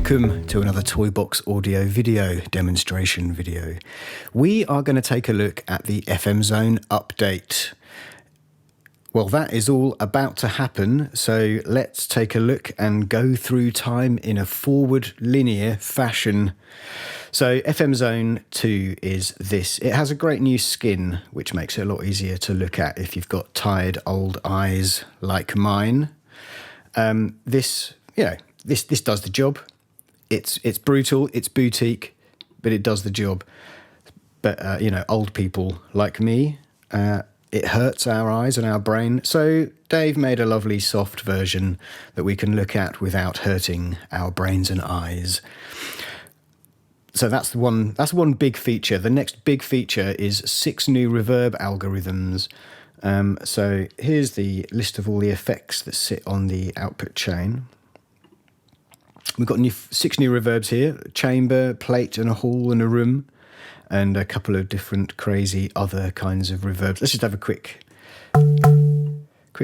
Welcome to another Toybox audio video demonstration video. We are going to take a look at the FM Zone update. Well, that is all about to happen, so let's take a look and go through time in a forward linear fashion. So FM Zone 2 is this. It has a great new skin, which makes it a lot easier to look at if you've got tired old eyes like mine. This does the job. It's brutal, it's boutique, but it does the job. But old people like me, it hurts our eyes and our brain. So Dave made a lovely soft version that we can look at without hurting our brains and eyes. So that's one big feature. The next big feature is 6 new reverb algorithms. So here's the list of all the effects that sit on the output chain. We've got 6 new reverbs here: chamber, plate, and a hall and a room, and a couple of different crazy other kinds of reverbs. Let's just have a quick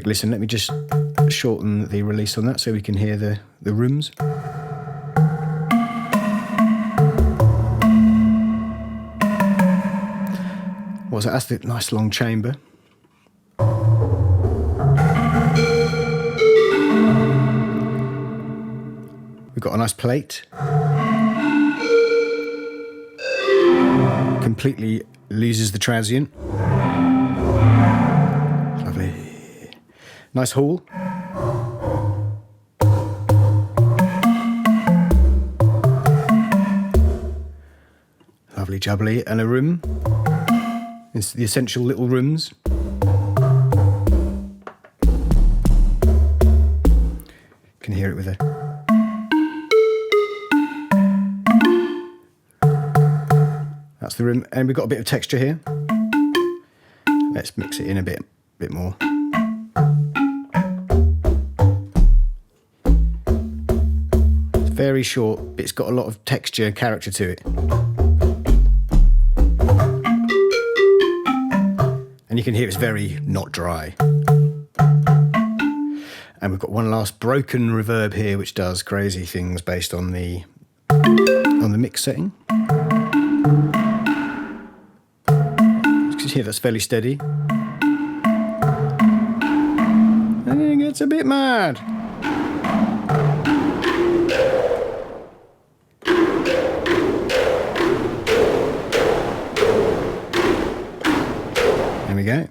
listen. Let me just shorten the release on that so we can hear the rooms. What's that? That's the nice long chamber. We've got a nice plate. Completely loses the transient. Lovely. Nice hall. Lovely jubbly. And a room. It's the essential little rooms. You can hear it with a... That's the room, and we've got a bit of texture here. Let's mix it in a bit more. It's very short, but it's got a lot of texture and character to it. And you can hear it's very not dry. And we've got one last broken reverb here, which does crazy things based on the mix setting. Here, that's fairly steady. And it gets a bit mad. There we go.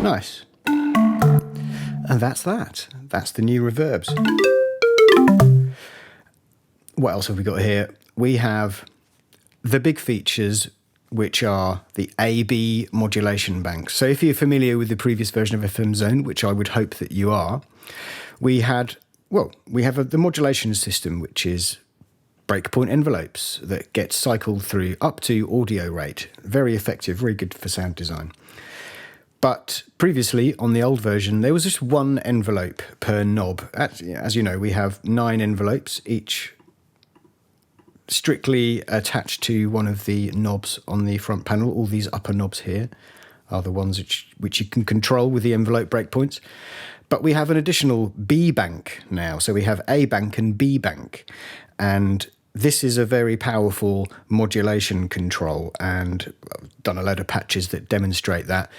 Nice. And that's that. That's the new reverbs. What else have we got here? We have the big features, which are the AB Modulation Banks. So if you're familiar with the previous version of FM Zone, which I would hope that you are, we have the modulation system, which is breakpoint envelopes that get cycled through up to audio rate. Very effective, very good for sound design. But previously, on the old version, there was just one envelope per knob. As you know, we have 9 envelopes, each strictly attached to one of the knobs on the front panel. All these upper knobs here are the ones which you can control with the envelope breakpoints. But we have an additional B bank now. So we have A bank and B bank. And this is a very powerful modulation control. And I've done a load of patches that demonstrate that.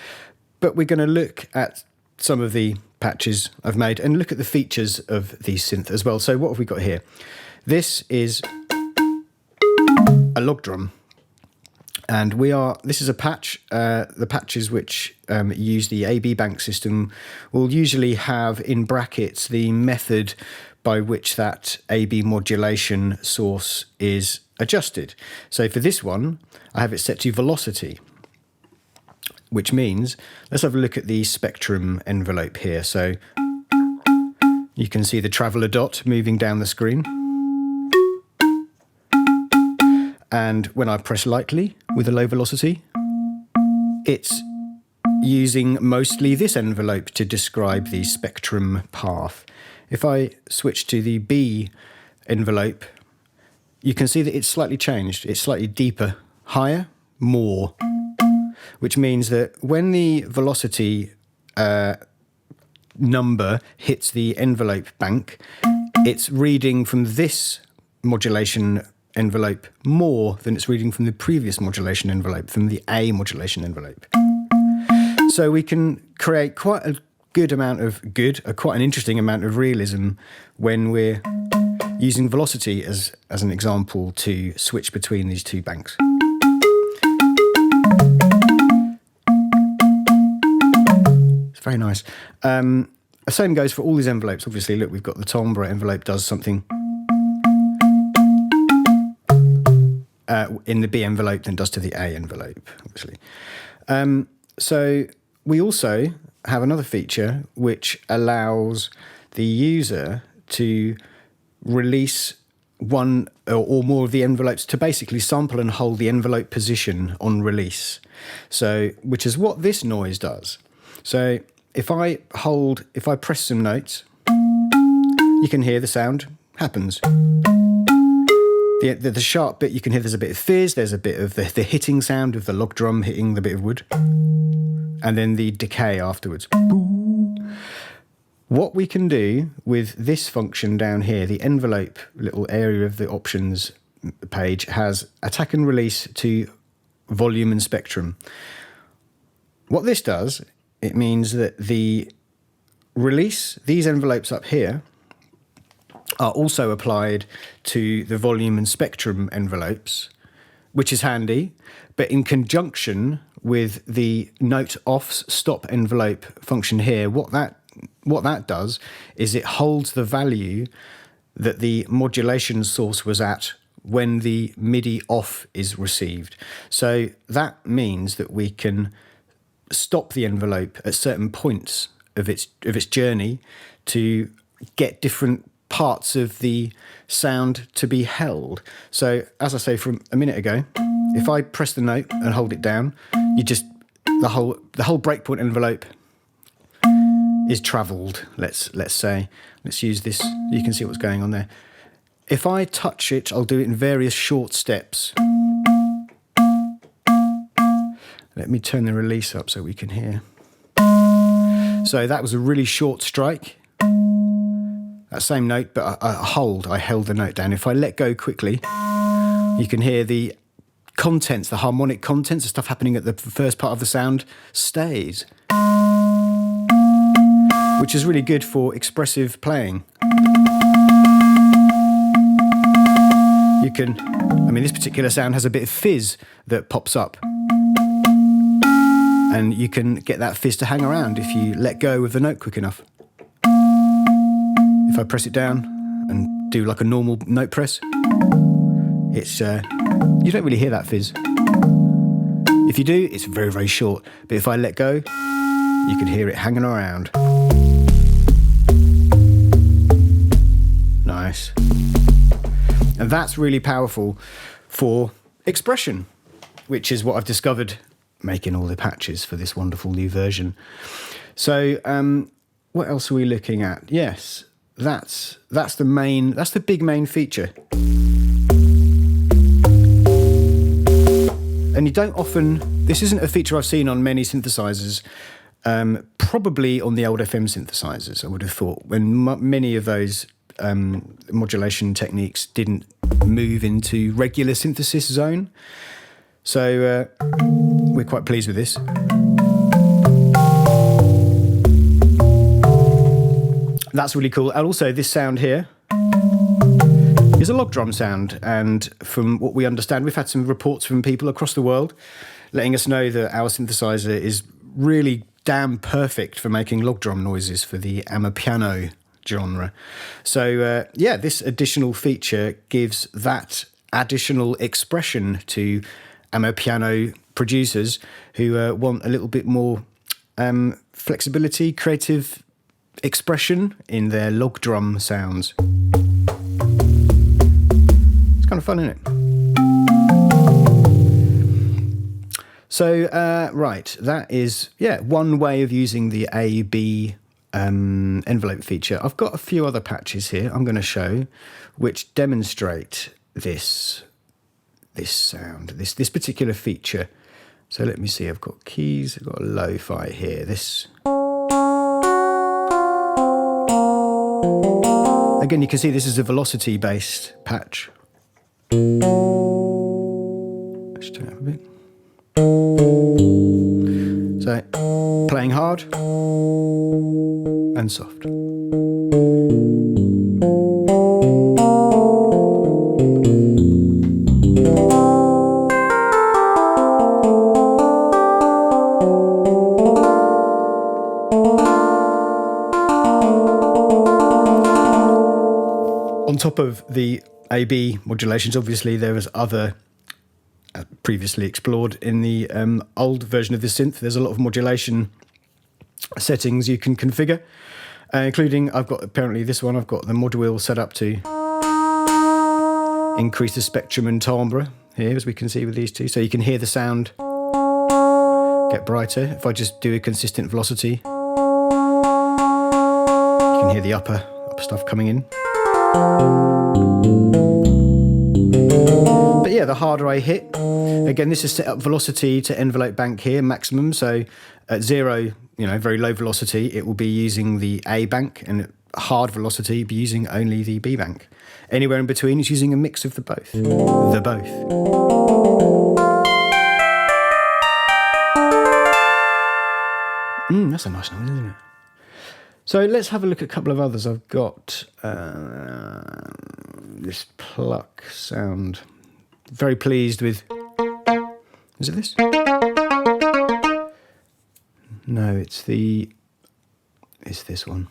But we're going to look at some of the patches I've made and look at the features of the synth as well. So what have we got here? This is a log drum, and this is a patch. The patches which use the AB bank system will usually have in brackets the method by which that AB modulation source is adjusted. So for this one, I have it set to velocity, which means, let's have a look at the spectrum envelope here. So you can see the traveller dot moving down the screen. And when I press lightly with a low velocity, it's using mostly this envelope to describe the spectrum path. If I switch to the B envelope, you can see that it's slightly changed. It's slightly deeper, higher, more, which means that when the velocity number hits the envelope bank, it's reading from this modulation envelope more than it's reading from the previous modulation envelope, from the A modulation envelope. So we can create quite an interesting amount of realism when we're using velocity as an example to switch between these two banks. It's very nice. The same goes for all these envelopes. Obviously, look, we've got the timbre envelope does something in the B envelope than does to the A envelope, obviously. So we also have another feature which allows the user to release one or more of the envelopes, to basically sample and hold the envelope position on release. So, which is what this noise does. So if I press some notes, you can hear the sound happens. The sharp bit, you can hear there's a bit of fizz, there's a bit of the hitting sound of the log drum hitting the bit of wood, and then the decay afterwards. What we can do with this function down here, the envelope little area of the options page has attack and release to volume and spectrum. What this does, it means that the release, these envelopes up here, are also applied to the volume and spectrum envelopes, which is handy, but in conjunction with the note offs stop envelope function here, what that does is it holds the value that the modulation source was at when the MIDI off is received. So that means that we can stop the envelope at certain points of its journey to get different parts of the sound to be held. So as I say from a minute ago, if I press the note and hold it down, the whole breakpoint envelope is travelled, let's say. Let's use this, you can see what's going on there. If I touch it, I'll do it in various short steps. Let me turn the release up so we can hear. So that was a really short strike. That same note, but I held the note down. If I let go quickly, you can hear the contents, the harmonic contents, the stuff happening at the first part of the sound stays, which is really good for expressive playing. You can, this particular sound has a bit of fizz that pops up, and you can get that fizz to hang around if you let go of the note quick enough. If I press it down and do like a normal note press, it's you don't really hear that fizz. If you do, it's very, very short. But if I let go, you can hear it hanging around. Nice. And that's really powerful for expression, which is what I've discovered making all the patches for this wonderful new version. So what else are we looking at? Yes, that's the big main feature. And you don't often, this isn't a feature I've seen on many synthesizers, probably on the old FM synthesizers, I would have thought, when many of those modulation techniques didn't move into regular synthesis zone. So we're quite pleased with this. That's really cool. And also this sound here is a log drum sound. And from what we understand, we've had some reports from people across the world letting us know that our synthesizer is really damn perfect for making log drum noises for the amapiano genre. So yeah, this additional feature gives that additional expression to amapiano producers who want a little bit more flexibility, creative expression in their log drum sounds. It's kind of fun, isn't it? So right, that is one way of using the AB envelope feature. I've got a few other patches here I'm going to show which demonstrate this sound, this particular feature. So let me see, I've got keys, I've got a lo-fi here. This Again, you can see this is a velocity-based patch. Let's turn it up a bit. So, playing hard and soft. On top of the AB modulations, obviously there was other previously explored in the old version of the synth. There's a lot of modulation settings you can configure, including I've got apparently this one. I've got the mod wheel set up to increase the spectrum and timbre here, as we can see with these two, so you can hear the sound get brighter. If I just do a consistent velocity, you can hear the upper stuff coming in. But yeah, the harder I hit, again, this is set up velocity to envelope bank here, maximum. So at 0, very low velocity, it will be using the A bank, and at hard velocity, be using only the B bank. Anywhere in between is using a mix of the both. That's a nice noise, isn't it? So let's have a look at a couple of others. I've got this pluck sound. Very pleased with... Is it this? No, it's this one.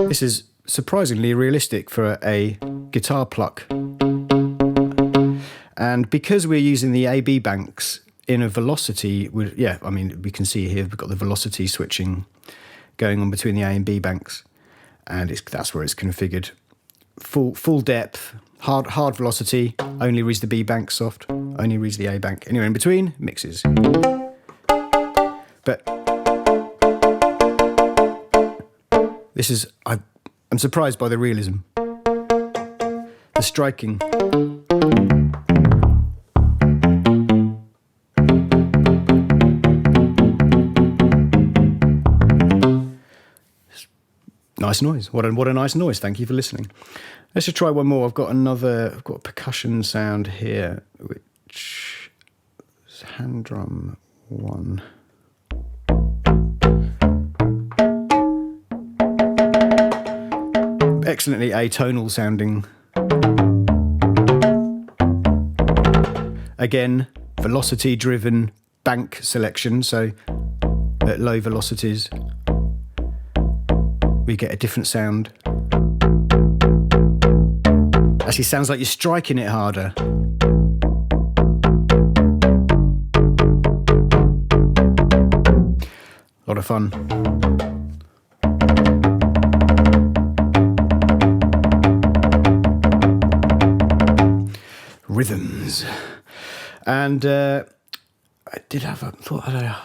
This is surprisingly realistic for a guitar pluck. And because we're using the AB banks in a velocity, we can see here we've got the velocity switching going on between the A and B banks, and that's where it's configured. Full depth, hard velocity, only reads the B bank, soft, only reads the A bank. Anywhere in between, mixes. But this is, I'm surprised by the realism. The striking. Nice noise. What a nice noise. Thank you for listening. Let's just try one more. I've got a percussion sound here, which is hand drum 1. Excellently atonal sounding. Again, velocity driven bank selection, so at low velocities we get a different sound. Actually sounds like you're striking it harder. A lot of fun. Rhythms. And I thought I had a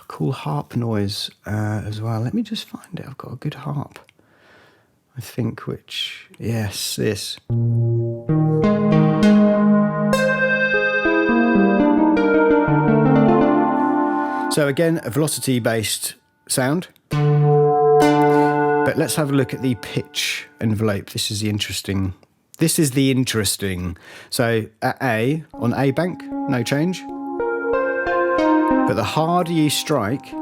cool harp noise as well. Let me just find it. I've got a good harp, I think, yes, this. So again, a velocity-based sound. But let's have a look at the pitch envelope. This is the interesting. So at A, on A bank, no change. But the harder you strike,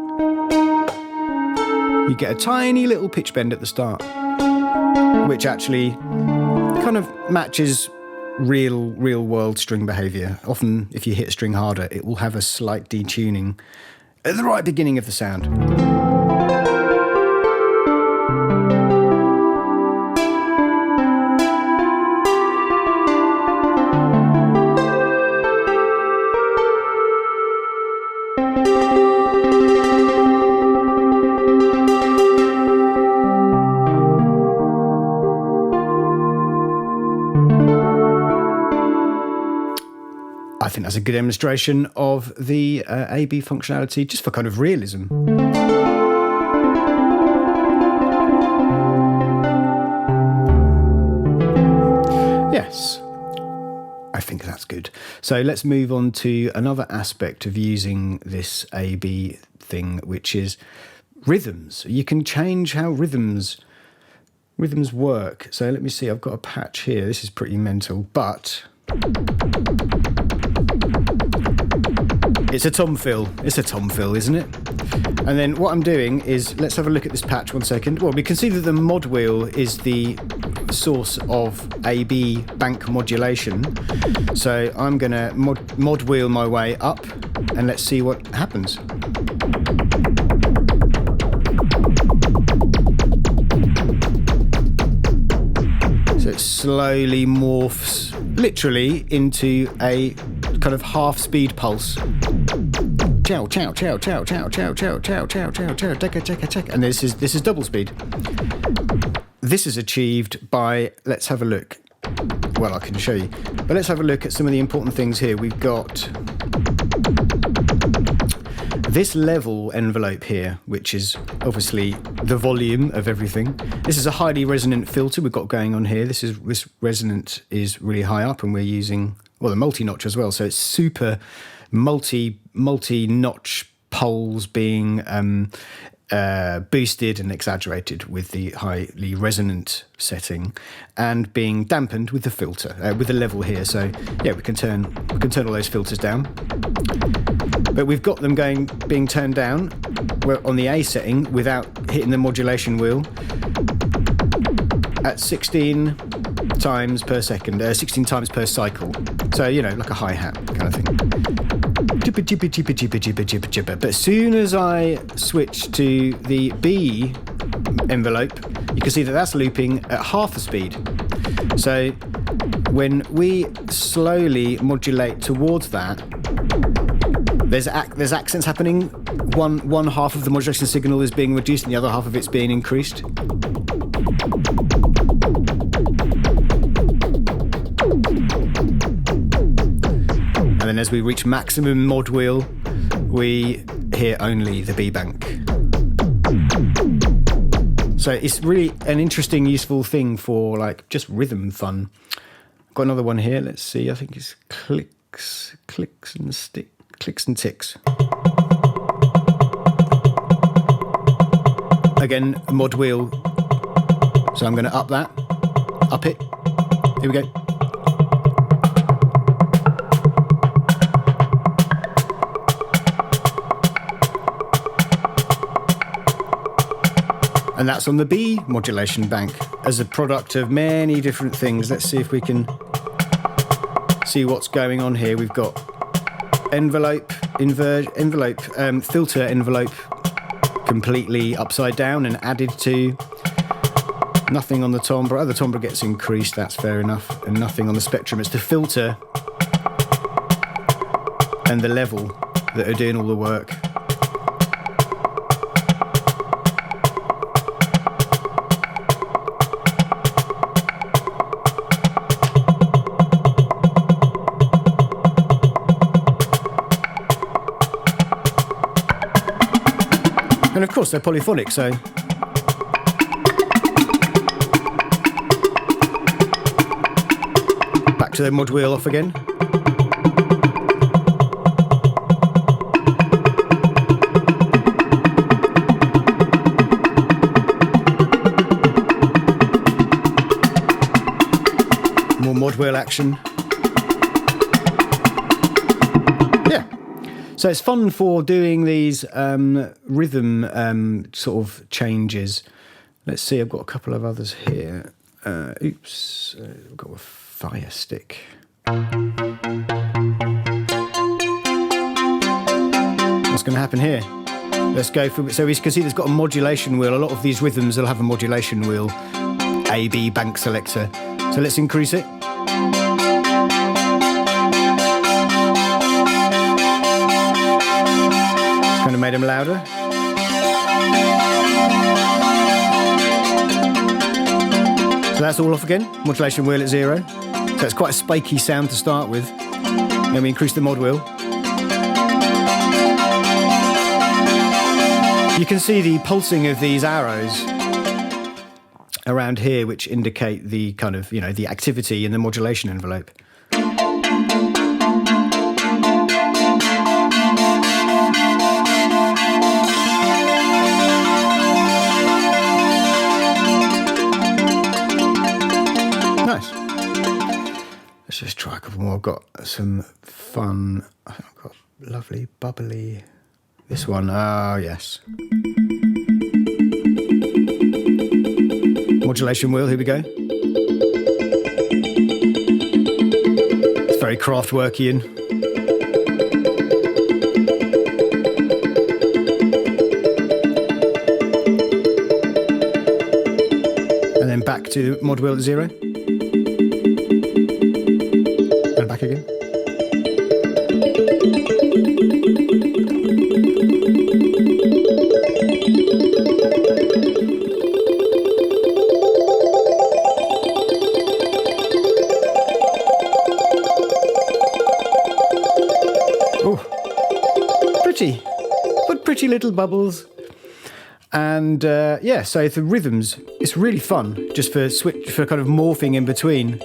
you get a tiny little pitch bend at the start, which actually kind of matches real world string behavior. Often, if you hit a string harder, it will have a slight detuning at the right beginning of the sound. I think that's a good demonstration of the AB functionality, just for kind of realism. Yes, I think that's good. So let's move on to another aspect of using this AB thing, which is rhythms. You can change how rhythms work. So let me see, I've got a patch here. This is pretty mental, but it's a Tom Fill. It's a Tom Fill, isn't it? And then what I'm doing is, let's have a look at this patch 1 second. Well, we can see that the mod wheel is the source of AB bank modulation. So I'm going to mod wheel my way up, and let's see what happens. So it slowly morphs literally into a kind of half speed pulse. Chow, chow, chow, chow, chow, chow, chow, chow, chow, chow, chow, checka, checka, checka. And this is double speed. This is achieved by, let's have a look. Well, I can show you. But let's have a look at some of the important things here. We've got this level envelope here, which is obviously the volume of everything. This is a highly resonant filter we've got going on here. This resonant is really high up, and we're using, well, the multi-notch as well. So it's super multi-notch poles being boosted and exaggerated with the highly resonant setting, and being dampened with the filter, with the level here. So yeah, we can turn all those filters down. But we've got them being turned down on the A setting without hitting the modulation wheel at 16 times per second, 16 times per cycle. So, you know, like a hi-hat kind of thing. Jibba, jibba, jibba, jibba, jibba, jibba, jibba. But as soon as I switch to the B envelope, you can see that that's looping at half the speed. So when we slowly modulate towards that, there's accents happening. One half of the modulation signal is being reduced and the other half of it's being increased. And then as we reach maximum mod wheel, we hear only the B bank. So it's really an interesting, useful thing for like just rhythm fun. Got another one here. Let's see. I think it's clicks and ticks. Again, mod wheel. So I'm going to up it. Here we go. And that's on the B modulation bank as a product of many different things. Let's see if we can see what's going on here. We've got filter envelope completely upside down and added to. Nothing on the timbre. The timbre gets increased, that's fair enough, and nothing on the spectrum. It's the filter and the level that are doing all the work. And of course, they're polyphonic, so back to the mod wheel off again. More mod wheel action. So it's fun for doing these rhythm sort of changes. Let's see, I've got a couple of others here. Oops, I've got a fire stick. What's going to happen here? Let's go for, so we can see there's got a modulation wheel. A lot of these rhythms will have a modulation wheel, AB bank selector. So let's increase it. Kind of made them louder. So that's all off again. Modulation wheel at 0. So it's quite a spiky sound to start with. Then we increase the mod wheel. You can see the pulsing of these arrows around here, which indicate the kind of, you know, the activity in the modulation envelope. I've got some fun. I've got lovely, bubbly. This one, oh yes. Modulation wheel, here we go. It's very Kraftwerkian. And then back to mod wheel at 0. And back again. Pretty little bubbles. And yeah, so the rhythms, it's really fun just for kind of morphing in between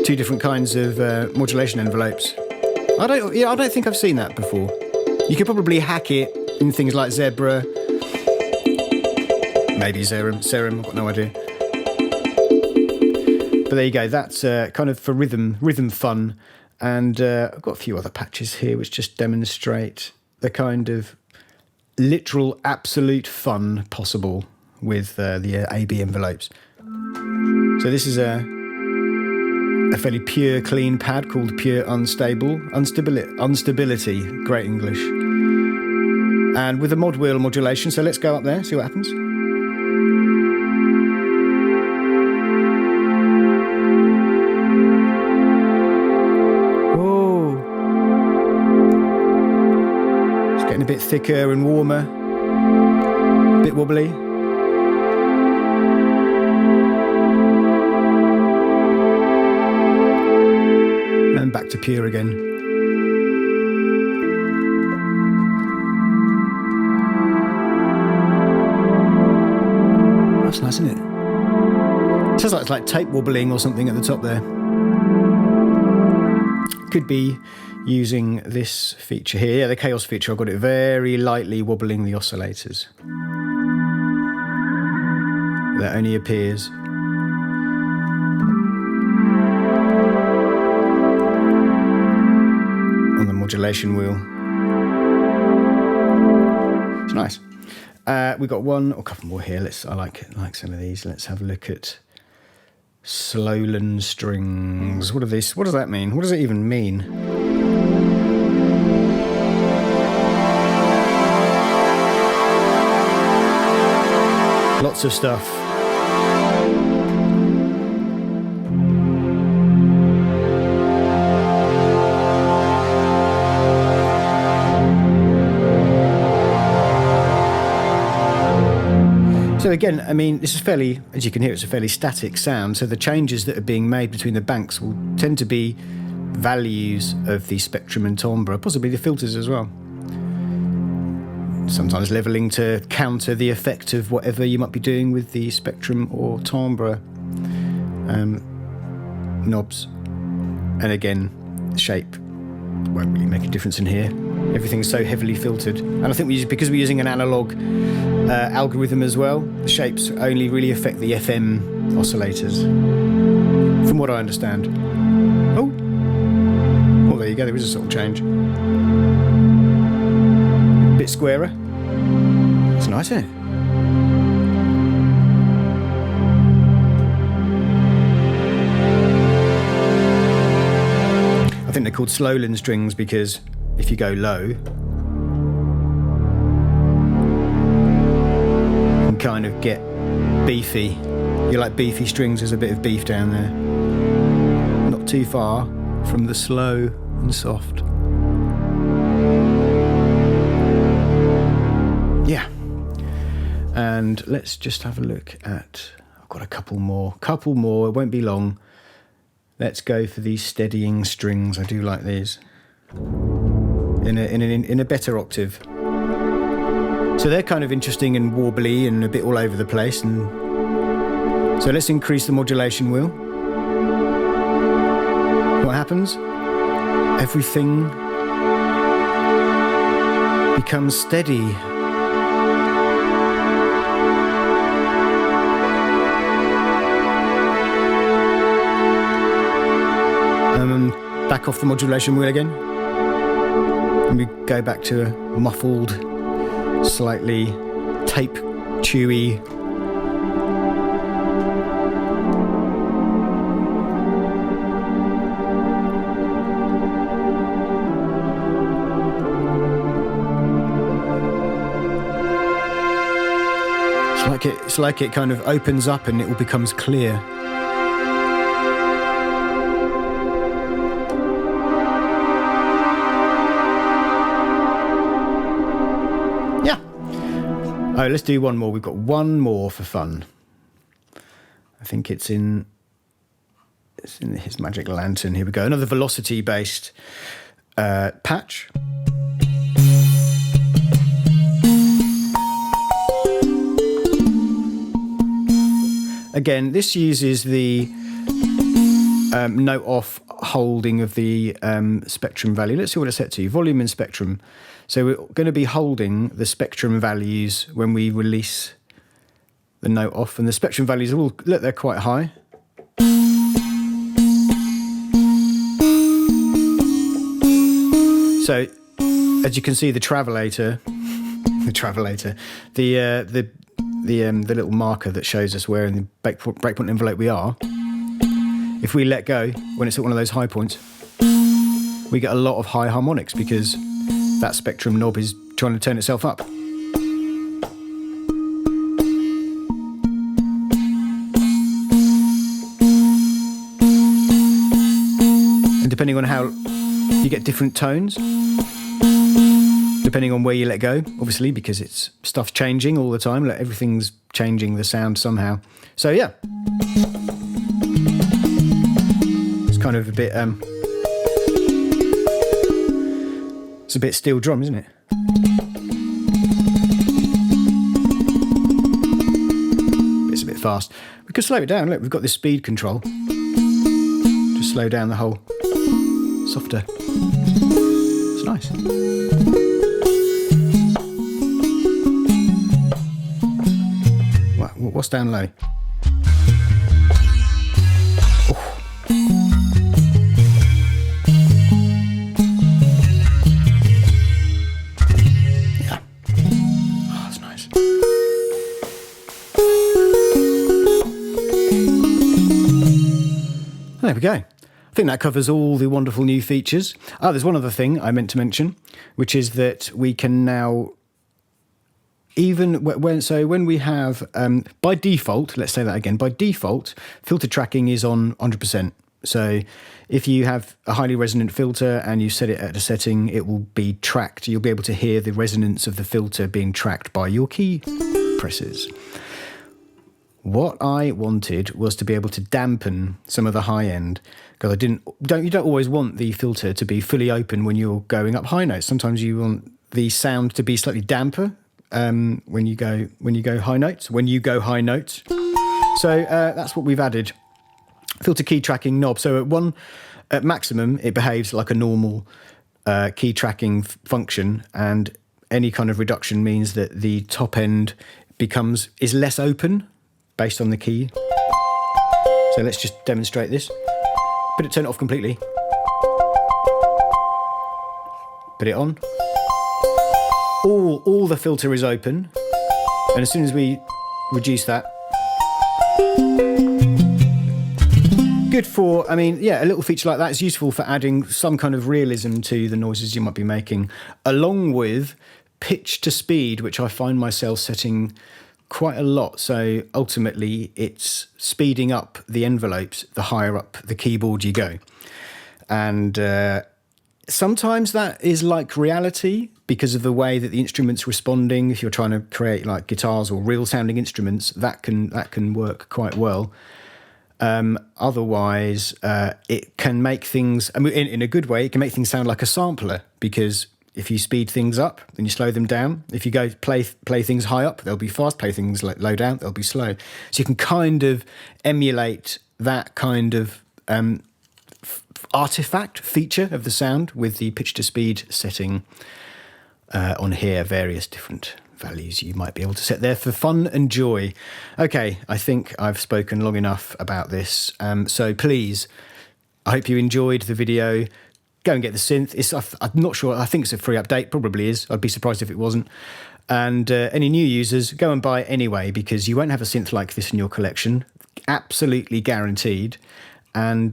two different kinds of modulation envelopes. I don't think I've seen that before. You could probably hack it in things like Zebra, maybe Serum, I've got no idea. But there you go, that's kind of for rhythm fun. And I've got a few other patches here which just demonstrate the kind of literal absolute fun possible with the AB envelopes. So this is a fairly pure, clean pad called Pure Unstability, great English. And with a mod wheel modulation, so let's go up there, see what happens. A bit thicker and warmer, a bit wobbly. And back to pure again. That's nice, isn't it? It sounds like it's like tape wobbling or something at the top there. Could be using this feature here, the chaos feature. I've got it very lightly wobbling the oscillators. That only appears on the modulation wheel. It's nice. We've got one or a couple more here. I like some of these. Let's have a look at Slolan Strings. What are these? What does that mean? What does it even mean? Lots of stuff. So again, I mean, this is fairly, as you can hear, it's a fairly static sound. So the changes that are being made between the banks will tend to be values of the spectrum and timbre, possibly the filters as well. Sometimes leveling to counter the effect of whatever you might be doing with the spectrum or timbre knobs. And again, shape won't really make a difference in here. Everything's so heavily filtered. And I think because we're using an analog algorithm as well, the shapes only really affect the FM oscillators, from what I understand. Oh, there you go, there is a sort of change. Bit squarer. It's nice, isn't it? I think they're called Slolan Strings because if you go low, you can kind of get beefy. You like beefy strings, there's a bit of beef down there. Not too far from the slow and soft. Yeah. And let's just have a look at, I've got a couple more, it won't be long. Let's go for these steadying strings. I do like these. In a better octave. So they're kind of interesting and warbly and a bit all over the place. And so let's increase the modulation wheel. What happens? Everything becomes steady. off the modulation wheel again. And we go back to a muffled, slightly tape chewy. It's like it kind of opens up and it all becomes clear. Yeah. Oh, let's do one more. We've got one more for fun. I think it's in his magic lantern. Here we go. Another velocity-based patch. Again, this uses the note off holding of the spectrum value. Let's see what it's set to. Volume and spectrum. So we're going to be holding the spectrum values when we release the note off. And the spectrum values are all, look, they're quite high. So, as you can see, the travelator, the little marker that shows us where in the breakpoint envelope we are, if we let go when it's at one of those high points, we get a lot of high harmonics because that spectrum knob is trying to turn itself up. And depending on how you get different tones, depending on where you let go, obviously, because stuff's changing all the time. Like everything's changing the sound somehow. So yeah, it's kind of a bit it's a bit steel drum, isn't it? It's a bit fast. We could slow it down. Look, we've got this speed control. Just slow down the whole softer. It's nice. What's down low? Oh. Yeah. Oh, that's nice. There we go. I think that covers all the wonderful new features. Oh, there's one other thing I meant to mention, which is that we can now, even when we have, by default, let's say that again, by default, filter tracking is on 100%. So if you have a highly resonant filter and you set it at a setting, it will be tracked. You'll be able to hear the resonance of the filter being tracked by your key presses. What I wanted was to be able to dampen some of the high end, because you don't always want the filter to be fully open when you're going up high notes. Sometimes you want the sound to be slightly damper when you go high notes. So that's what we've added. Filter key tracking knob. So at maximum, it behaves like a normal key tracking function, and any kind of reduction means that the top end is less open based on the key. So let's just demonstrate this. Turn it off completely. Put it on. All the filter is open, and as soon as we reduce that, good for, a little feature like that is useful for adding some kind of realism to the noises you might be making, along with pitch to speed, which I find myself setting quite a lot. So ultimately it's speeding up the envelopes the higher up the keyboard you go. And sometimes that is like reality because of the way that the instrument's responding. If you're trying to create like guitars or real sounding instruments, that can work quite well. Otherwise, it can make things, in a good way, it can make things sound like a sampler, because if you speed things up, then you slow them down. If you go play things high up, they'll be fast. Play things low down, they'll be slow. So you can kind of emulate that kind of artifact feature of the sound with the pitch to speed setting on here, various different values you might be able to set there for fun and joy. Okay, I think I've spoken long enough about this. So please, I hope you enjoyed the video. go and get the synth. I'm not sure. I think it's a free update. Probably is. I'd be surprised if it wasn't. And any new users, go and buy it anyway, because you won't have a synth like this in your collection. Absolutely guaranteed. And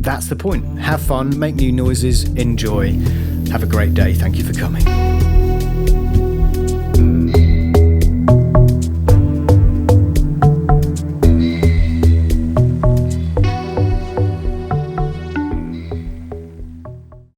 that's the point. Have fun, make new noises, enjoy. Have a great day. Thank you for coming.